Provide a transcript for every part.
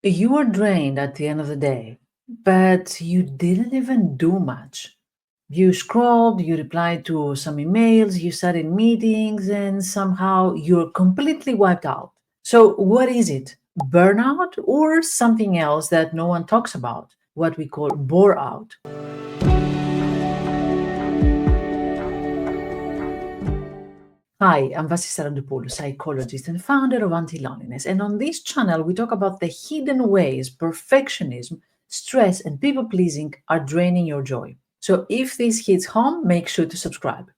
You were drained at the end of the day, but you didn't even do much. You scrolled, you replied to some emails, you sat in meetings, and somehow you're completely wiped out. So, what is it? Burnout or something else that no one talks about? What we call bore out. Hi, I'm Vassia, psychologist and founder of Anti-Loneliness. And on this channel, we talk about the hidden ways perfectionism, stress, and people-pleasing are draining your joy. So if this hits home, make sure to subscribe.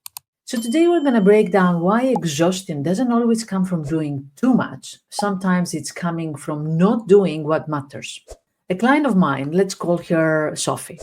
So today we're going to break down why exhaustion doesn't always come from doing too much. Sometimes it's coming from not doing what matters. A client of mine, let's call her Sophie,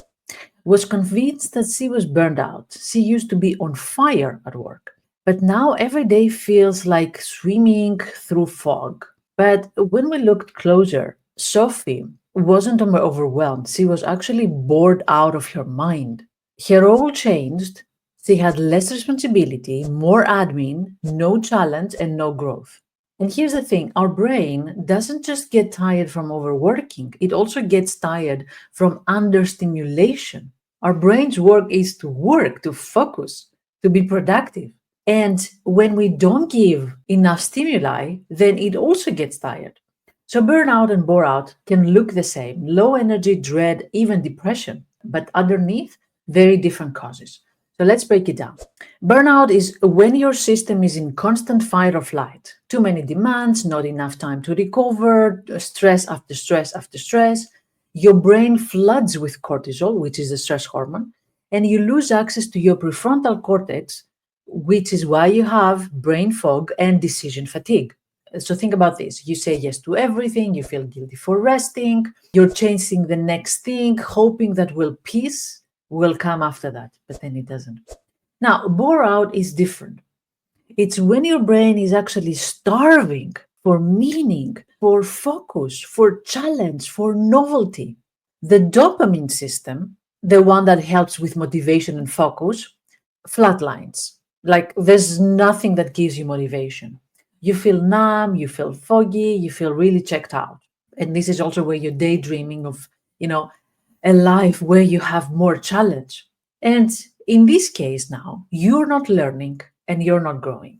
was convinced that she was burned out. She used to be on fire at work. But now every day feels like swimming through fog. But when we looked closer, Sophie wasn't overwhelmed. She was actually bored out of her mind. Her role changed. She had less responsibility, more admin, no challenge, and no growth. And here's the thing, our brain doesn't just get tired from overworking, it also gets tired from understimulation. Our brain's work is to work, to focus, to be productive. And when we don't give enough stimuli, then it also gets tired. So burnout and bore out can look the same, low energy, dread, even depression, but underneath, very different causes. So let's break it down. Burnout is when your system is in constant fight or flight. Too many demands, not enough time to recover, stress after stress after stress. Your brain floods with cortisol, which is the stress hormone, and you lose access to your prefrontal cortex, which is why you have brain fog and decision fatigue. So think about this. You say yes to everything, you feel guilty for resting, you're chasing the next thing, hoping that peace will come after that, but then it doesn't. Now, bore out is different. It's when your brain is actually starving for meaning, for focus, for challenge, for novelty. The dopamine system, the one that helps with motivation and focus, flatlines. Like there's nothing that gives you motivation. You feel numb, you feel foggy, you feel really checked out. And this is also where you're daydreaming of, a life where you have more challenge. And in this case now, you're not learning and you're not growing.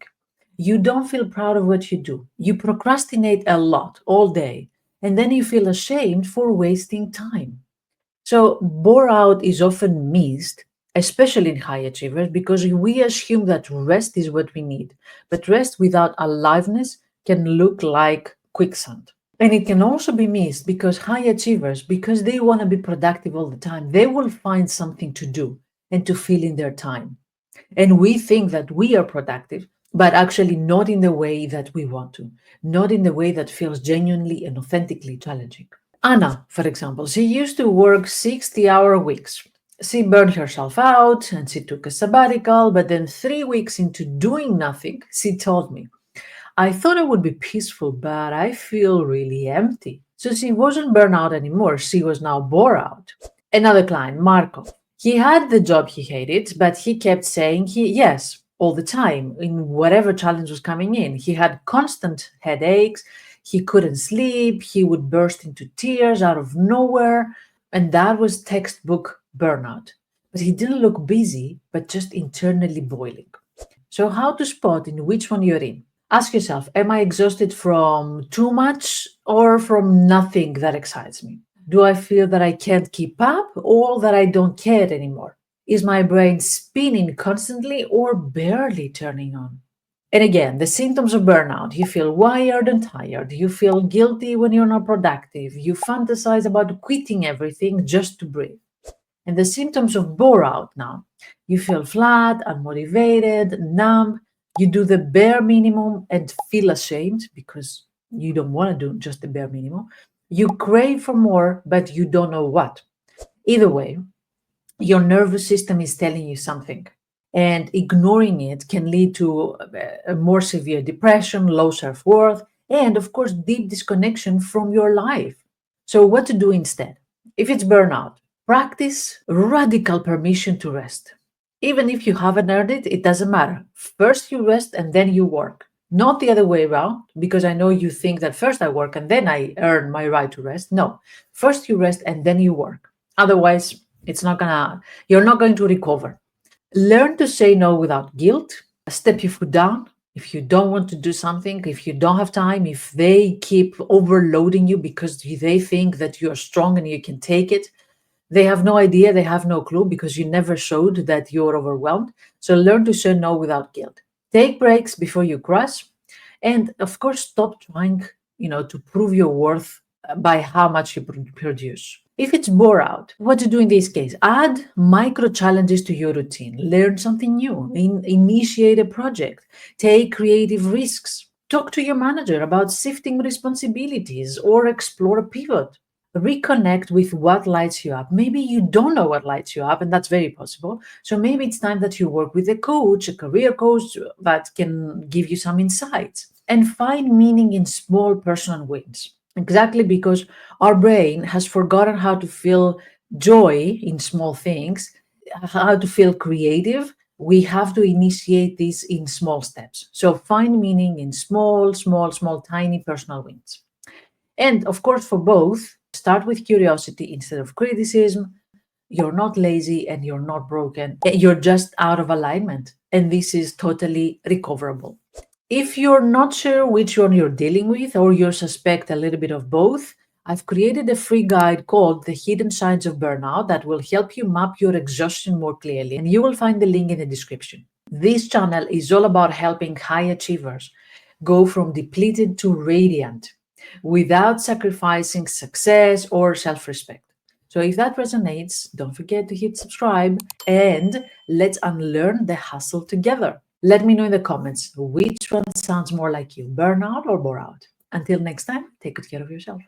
You don't feel proud of what you do. You procrastinate a lot all day, and then you feel ashamed for wasting time. So, bore out is often missed, especially in high achievers, because we assume that rest is what we need. But rest without aliveness can look like quicksand. And it can also be missed because high achievers, because they want to be productive all the time, they will find something to do and to fill in their time. And we think that we are productive, but actually not in the way that we want to, not in the way that feels genuinely and authentically challenging. Anna, for example, she used to work 60-hour weeks. She burned herself out and she took a sabbatical, but then 3 weeks into doing nothing, she told me, I thought I would be peaceful, but I feel really empty. So she wasn't burned out anymore. She was now bore out. Another client, Marco. He had the job he hated, but he kept saying yes all the time in whatever challenge was coming in. He had constant headaches. He couldn't sleep. He would burst into tears out of nowhere. And that was textbook burnout. But he didn't look busy, but just internally boiling. So, how to spot in which one you're in? Ask yourself, am I exhausted from too much or from nothing that excites me? Do I feel that I can't keep up or that I don't care anymore? Is my brain spinning constantly or barely turning on? And again, the symptoms of burnout, you feel wired and tired. You feel guilty when you're not productive. You fantasize about quitting everything just to breathe. And the symptoms of bore out now, you feel flat, unmotivated, numb. You do the bare minimum and feel ashamed because you don't want to do just the bare minimum. You crave for more, but you don't know what. Either way, your nervous system is telling you something, and ignoring it can lead to a more severe depression, low self worth, and of course, deep disconnection from your life. So, what to do instead? If it's burnout, practice radical permission to rest. Even if you haven't earned it, it doesn't matter. First you rest and then you work. Not the other way around, because I know you think that first I work and then I earn my right to rest. No, first you rest and then you work. Otherwise, you're not going to recover. Learn to say no without guilt. Step your foot down. If you don't want to do something, if you don't have time, if they keep overloading you because they think that you're strong and you can take it, they have no idea, they have no clue because you never showed that you're overwhelmed. So learn to say no without guilt. Take breaks before you crash. And of course, stop trying, to prove your worth by how much you produce. If it's bore out, what to do in this case? Add micro challenges to your routine. Learn something new. Initiate a project. Take creative risks. Talk to your manager about shifting responsibilities or explore a pivot. Reconnect with what lights you up. Maybe you don't know what lights you up, and that's very possible. So maybe it's time that you work with a coach, a career coach that can give you some insights. And find meaning in small personal wins. Exactly because our brain has forgotten how to feel joy in small things, how to feel creative. We have to initiate this in small steps. So find meaning in small, tiny personal wins. And of course, for both, start with curiosity instead of criticism. You're not lazy and you're not broken. You're just out of alignment. And this is totally recoverable. If you're not sure which one you're dealing with or you suspect a little bit of both, I've created a free guide called The Hidden Signs of Burnout that will help you map your exhaustion more clearly. And you will find the link in the description. This channel is all about helping high achievers go from depleted to radiant without sacrificing success or self respect. So if that resonates, don't forget to hit subscribe and let's unlearn the hustle together. Let me know in the comments which one sounds more like you, burnout or bore out. Until next time, take good care of yourself.